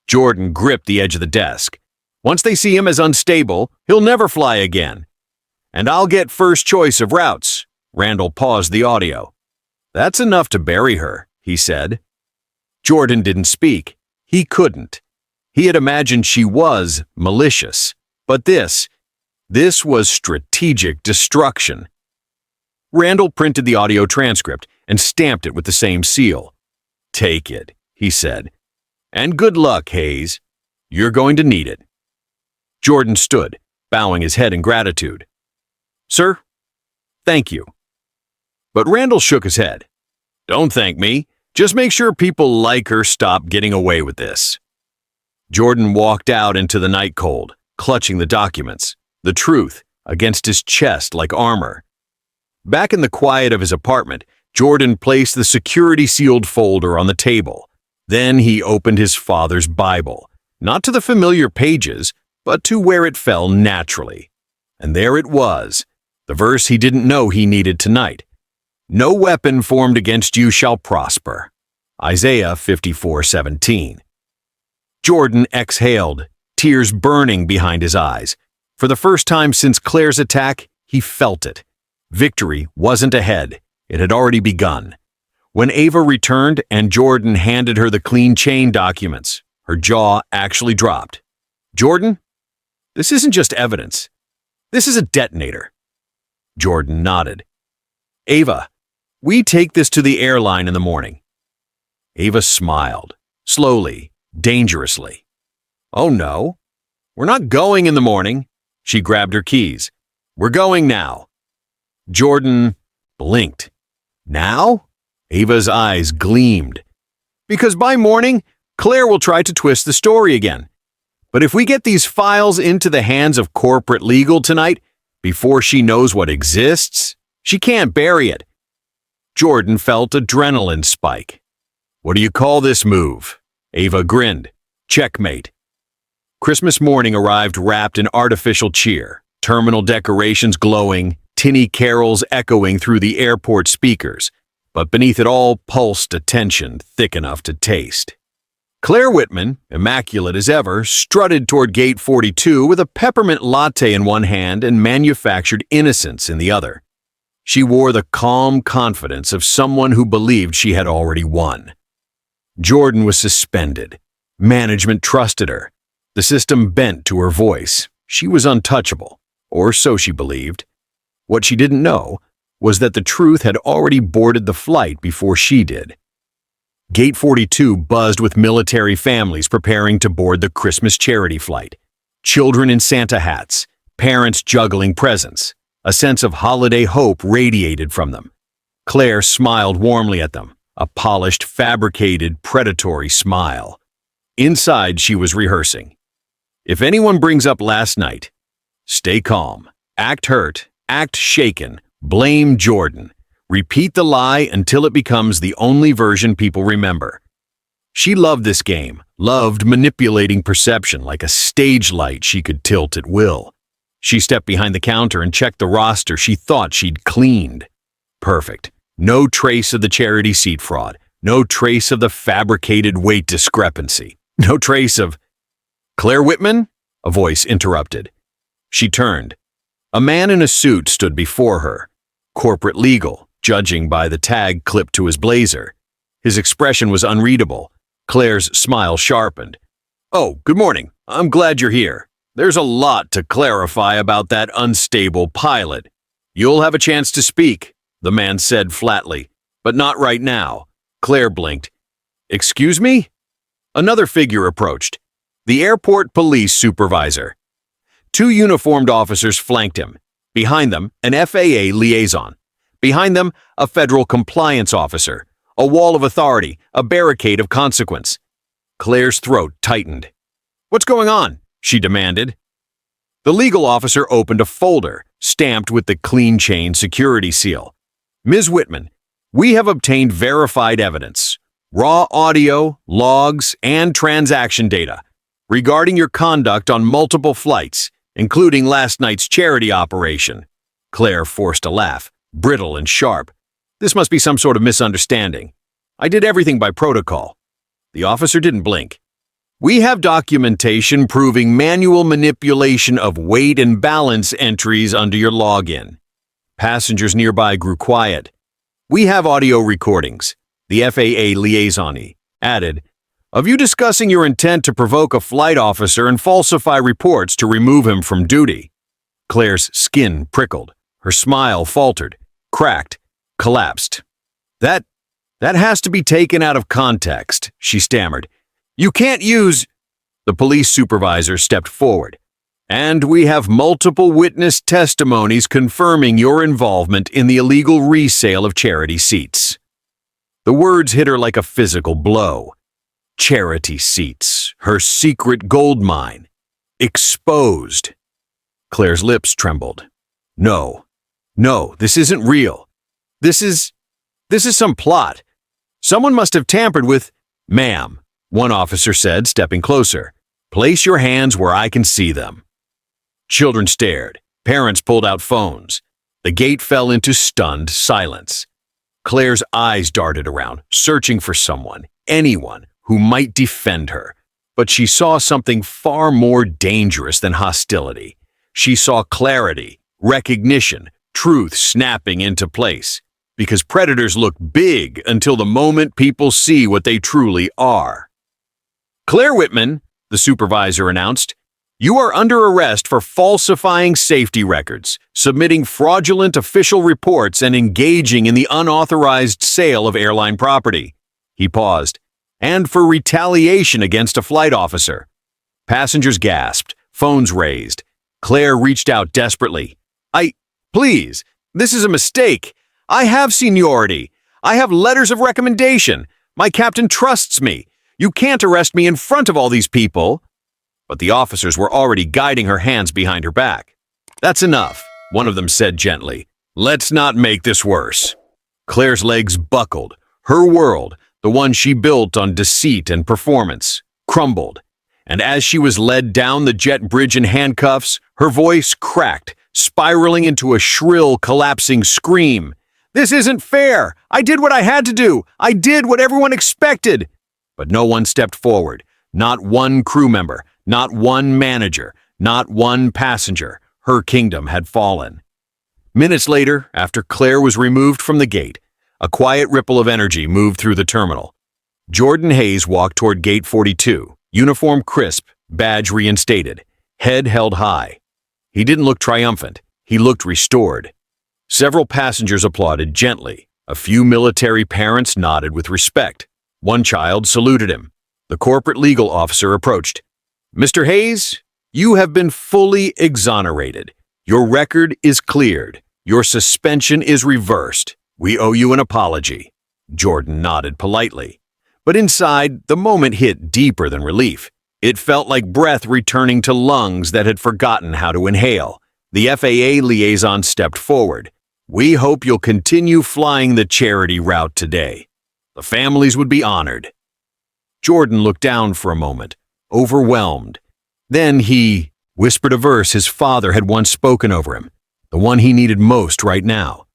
Jordan gripped the edge of the desk. Once they see him as unstable, he'll never fly again. And I'll get first choice of routes. Randall paused the audio. That's enough to bury her, he said. Jordan didn't speak. He couldn't. He had imagined she was malicious. But this was strategic destruction. Randall printed the audio transcript and stamped it with the same seal. Take it, he said. And good luck, Hayes. You're going to need it. Jordan stood, bowing his head in gratitude. Sir, thank you. But Randall shook his head. Don't thank me. Just make sure people like her stop getting away with this. Jordan walked out into the night cold, clutching the documents, the truth, against his chest like armor. Back in the quiet of his apartment, Jordan placed the security-sealed folder on the table. Then he opened his father's Bible, not to the familiar pages, but to where it fell naturally. And there it was, the verse he didn't know he needed tonight. No weapon formed against you shall prosper. Isaiah 54:17. Jordan exhaled, tears burning behind his eyes. For the first time since Claire's attack, he felt it. Victory wasn't ahead. It had already begun. When Ava returned and Jordan handed her the clean chain documents, her jaw actually dropped. Jordan, this isn't just evidence. This is a detonator. Jordan nodded. Ava, we take this to the airline in the morning. Ava smiled, slowly, dangerously. Oh no, we're not going in the morning. She grabbed her keys. We're going now. Jordan blinked. Now? Ava's eyes gleamed. Because by morning, Claire will try to twist the story again. But if we get these files into the hands of corporate legal tonight, before she knows what exists, she can't bury it. Jordan felt adrenaline spike. What do you call this move? Ava grinned. Checkmate. Christmas morning arrived wrapped in artificial cheer, terminal decorations glowing, tinny carols echoing through the airport speakers, but beneath it all pulsed a tension thick enough to taste. Claire Whitman, immaculate as ever, strutted toward Gate 42 with a peppermint latte in one hand and manufactured innocence in the other. She wore the calm confidence of someone who believed she had already won. Jordan was suspended. Management trusted her. The system bent to her voice. She was untouchable, or so she believed. What she didn't know was that the truth had already boarded the flight before she did. Gate 42 buzzed with military families preparing to board the Christmas charity flight. Children in Santa hats, parents juggling presents. A sense of holiday hope radiated from them. Claire smiled warmly at them, a polished, fabricated, predatory smile. Inside, she was rehearsing. If anyone brings up last night, stay calm, act hurt, act shaken, blame Jordan. Repeat the lie until it becomes the only version people remember. She loved this game, loved manipulating perception like a stage light she could tilt at will. She stepped behind the counter and checked the roster she thought she'd cleaned. Perfect. No trace of the charity seat fraud. No trace of the fabricated weight discrepancy. No trace of... Claire Whitman? A voice interrupted. She turned. A man in a suit stood before her. Corporate legal, judging by the tag clipped to his blazer. His expression was unreadable. Claire's smile sharpened. Oh, good morning. I'm glad you're here. There's a lot to clarify about that unstable pilot. You'll have a chance to speak, the man said flatly. But not right now. Claire blinked. Excuse me? Another figure approached. The airport police supervisor. Two uniformed officers flanked him. Behind them, an FAA liaison. Behind them, a federal compliance officer. A wall of authority, a barricade of consequence. Claire's throat tightened. What's going on? She demanded. The legal officer opened a folder, stamped with the clean chain security seal. Ms. Whitman, we have obtained verified evidence, raw audio, logs, and transaction data regarding your conduct on multiple flights, including last night's charity operation. Claire forced a laugh, brittle and sharp. This must be some sort of misunderstanding. I did everything by protocol. The officer didn't blink. We have documentation proving manual manipulation of weight and balance entries under your login. Passengers nearby grew quiet. We have audio recordings, the FAA liaison added, of you discussing your intent to provoke a flight officer and falsify reports to remove him from duty. Claire's skin prickled. Her smile faltered, cracked, collapsed. That has to be taken out of context, she stammered. You can't use... The police supervisor stepped forward. And we have multiple witness testimonies confirming your involvement in the illegal resale of charity seats. The words hit her like a physical blow. Charity seats, her secret gold mine. Exposed. Claire's lips trembled. No, this isn't real. This is some plot. Someone must have tampered with... Ma'am, one officer said, stepping closer. Place your hands where I can see them. Children stared. Parents pulled out phones. The gate fell into stunned silence. Claire's eyes darted around, searching for someone, anyone, who might defend her. But she saw something far more dangerous than hostility. She saw clarity, recognition, truth snapping into place. Because predators look big until the moment people see what they truly are. Claire Whitman, the supervisor announced, you are under arrest for falsifying safety records, submitting fraudulent official reports, and engaging in the unauthorized sale of airline property. He paused. And for retaliation against a flight officer. Passengers gasped, phones raised. Claire reached out desperately. Please, This is a mistake. I have seniority. I have letters of recommendation. My captain trusts me. You can't arrest me in front of all these people." But the officers were already guiding her hands behind her back. "That's enough," one of them said gently. "Let's not make this worse." Claire's legs buckled. Her world, the one she built on deceit and performance, crumbled. And as she was led down the jet bridge in handcuffs, her voice cracked, spiraling into a shrill, collapsing scream. "This isn't fair! I did what I had to do! I did what everyone expected!" But no one stepped forward. Not one crew member, not one manager, not one passenger. Her kingdom had fallen. Minutes later, after Claire was removed from the gate, a quiet ripple of energy moved through the terminal. Jordan Hayes walked toward Gate 42, uniform crisp, badge reinstated, head held high. He didn't look triumphant. He looked restored. Several passengers applauded gently. A few military parents nodded with respect. One child saluted him. The corporate legal officer approached. "Mr. Hayes, you have been fully exonerated. Your record is cleared. Your suspension is reversed. We owe you an apology." Jordan nodded politely. But inside, the moment hit deeper than relief. It felt like breath returning to lungs that had forgotten how to inhale. The FAA liaison stepped forward. "We hope you'll continue flying the charity route today. The families would be honored." Jordan looked down for a moment, overwhelmed. Then he whispered a verse his father had once spoken over him, the one he needed most right now.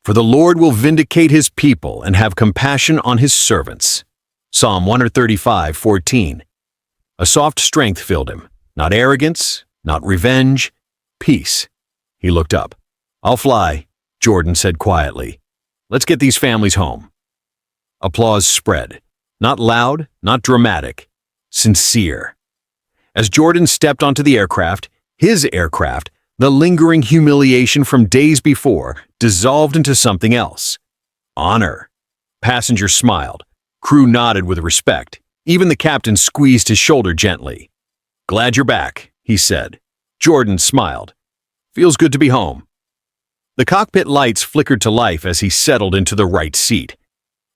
"For the Lord will vindicate his people and have compassion on his servants." Psalm 135:14. A soft strength filled him, not arrogance, not revenge, peace. He looked up. "I'll fly," Jordan said quietly. "Let's get these families home." Applause spread. Not loud, not dramatic, sincere. As Jordan stepped onto the aircraft, his aircraft, the lingering humiliation from days before dissolved into something else. Honor. Passengers smiled. Crew nodded with respect. Even the captain squeezed his shoulder gently. "Glad you're back," he said. Jordan smiled. "Feels good to be home." The cockpit lights flickered to life as he settled into the right seat.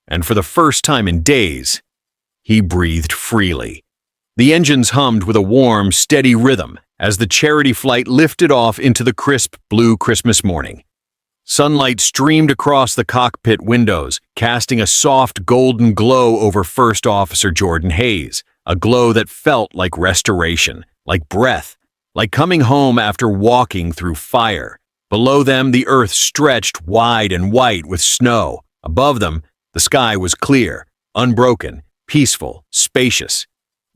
And for the first time in days, he breathed freely. The engines hummed with a warm, steady rhythm as the charity flight lifted off into the crisp blue Christmas morning. Sunlight streamed across the cockpit windows, casting a soft golden glow over First Officer Jordan Hayes, a glow that felt like restoration, like breath, like coming home after walking through fire. Below them, the earth stretched wide and white with snow. Above them, the sky was clear, unbroken, peaceful, spacious.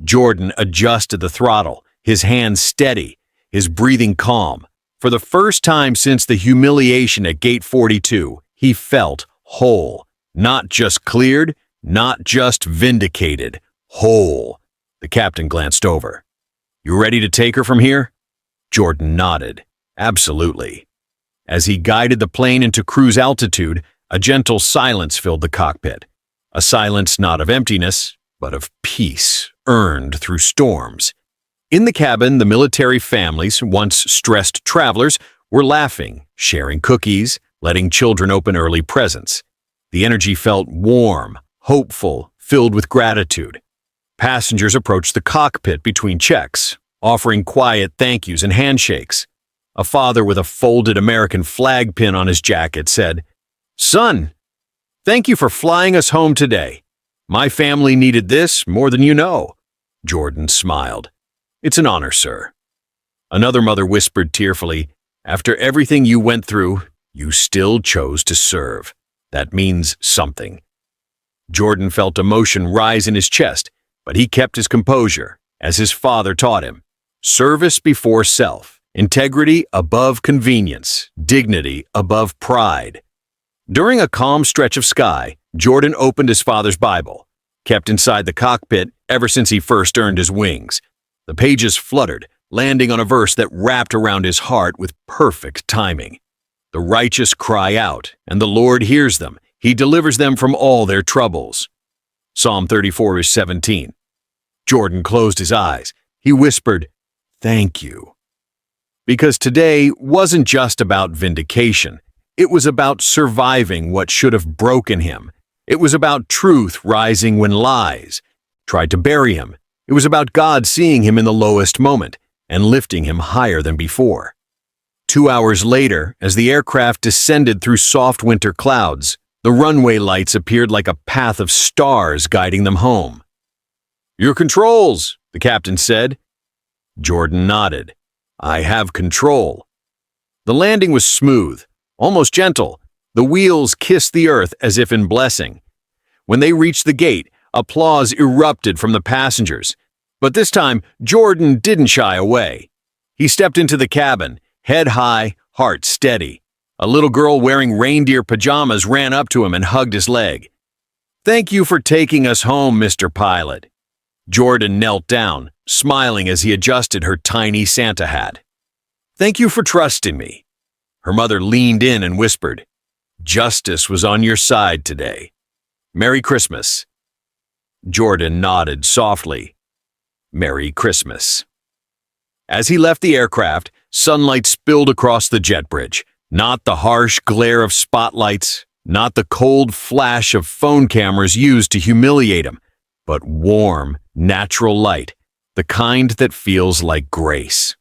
Jordan adjusted the throttle, his hands steady, his breathing calm. For the first time since the humiliation at Gate 42, he felt whole. Not just cleared, not just vindicated, whole. The captain glanced over. "You ready to take her from here?" Jordan nodded. "Absolutely." As he guided the plane into cruise altitude, a gentle silence filled the cockpit. A silence not of emptiness, but of peace, earned through storms. In the cabin, the military families, once stressed travelers, were laughing, sharing cookies, letting children open early presents. The energy felt warm, hopeful, filled with gratitude. Passengers approached the cockpit between checks, offering quiet thank yous and handshakes. A father with a folded American flag pin on his jacket said, "Son, thank you for flying us home today. My family needed this more than you know." Jordan smiled. "It's an honor, sir." Another mother whispered tearfully, "After everything you went through, you still chose to serve. That means something." Jordan felt emotion rise in his chest, but he kept his composure, as his father taught him. Service before self, integrity above convenience, dignity above pride. During a calm stretch of sky, Jordan opened his father's Bible, kept inside the cockpit ever since he first earned his wings. The pages fluttered, landing on a verse that wrapped around his heart with perfect timing. "The righteous cry out, and the Lord hears them. He delivers them from all their troubles." Psalm 34:17. Jordan closed his eyes. He whispered, "Thank you." Because today wasn't just about vindication. It was about surviving what should have broken him. It was about truth rising when lies tried to bury him. It was about God seeing him in the lowest moment and lifting him higher than before. 2 hours later, as the aircraft descended through soft winter clouds, the runway lights appeared like a path of stars guiding them home. "Your controls," the captain said. Jordan nodded. "I have control." The landing was smooth, almost gentle. The wheels kissed the earth as if in blessing. When they reached the gate, applause erupted from the passengers. But this time, Jordan didn't shy away. He stepped into the cabin, head high, heart steady. A little girl wearing reindeer pajamas ran up to him and hugged his leg. "Thank you for taking us home, Mr. Pilot." Jordan knelt down, smiling as he adjusted her tiny Santa hat. "Thank you for trusting me." Her mother leaned in and whispered, "Justice was on your side today. Merry Christmas." Jordan nodded softly. Merry Christmas. As he left the aircraft, sunlight spilled across the jet bridge. Not the harsh glare of spotlights, not the cold flash of phone cameras used to humiliate him, but warm, natural light, the kind that feels like grace.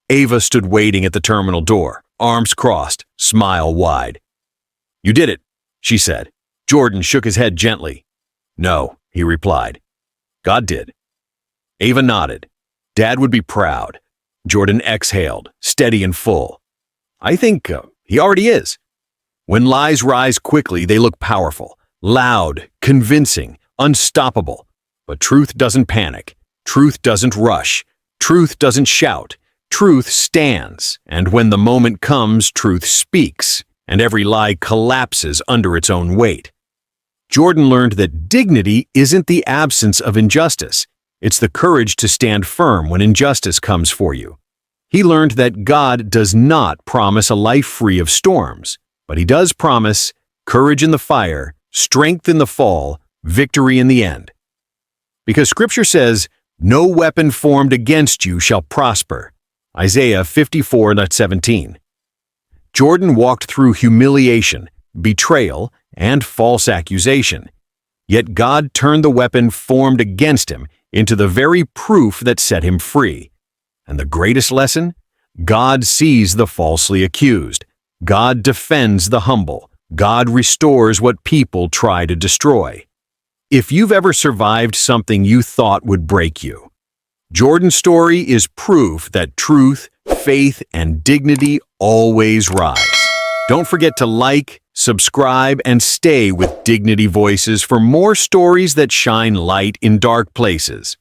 Ava stood waiting at the terminal door, arms crossed, smile wide. "You did it," she said. Jordan shook his head gently. "No," he replied. "God did." Ava nodded. Dad would be proud. Jordan exhaled, steady and full. "I think he already is." When lies rise quickly, they look powerful, loud, convincing, unstoppable. But truth doesn't panic. Truth doesn't rush. Truth doesn't shout. Truth stands, and when the moment comes, truth speaks, and every lie collapses under its own weight. Jordan learned that dignity isn't the absence of injustice. It's the courage to stand firm when injustice comes for you. He learned that God does not promise a life free of storms, but He does promise courage in the fire, strength in the fall, victory in the end. Because Scripture says, "No weapon formed against you shall prosper." Isaiah 54:17. Jordan walked through humiliation, betrayal, and false accusation. Yet God turned the weapon formed against him into the very proof that set him free. And the greatest lesson? God sees the falsely accused. God defends the humble. God restores what people try to destroy. If you've ever survived something you thought would break you, Jordan's story is proof that truth, faith, and dignity always rise. Don't forget to like, subscribe, and stay with Dignity Voices for more stories that shine light in dark places.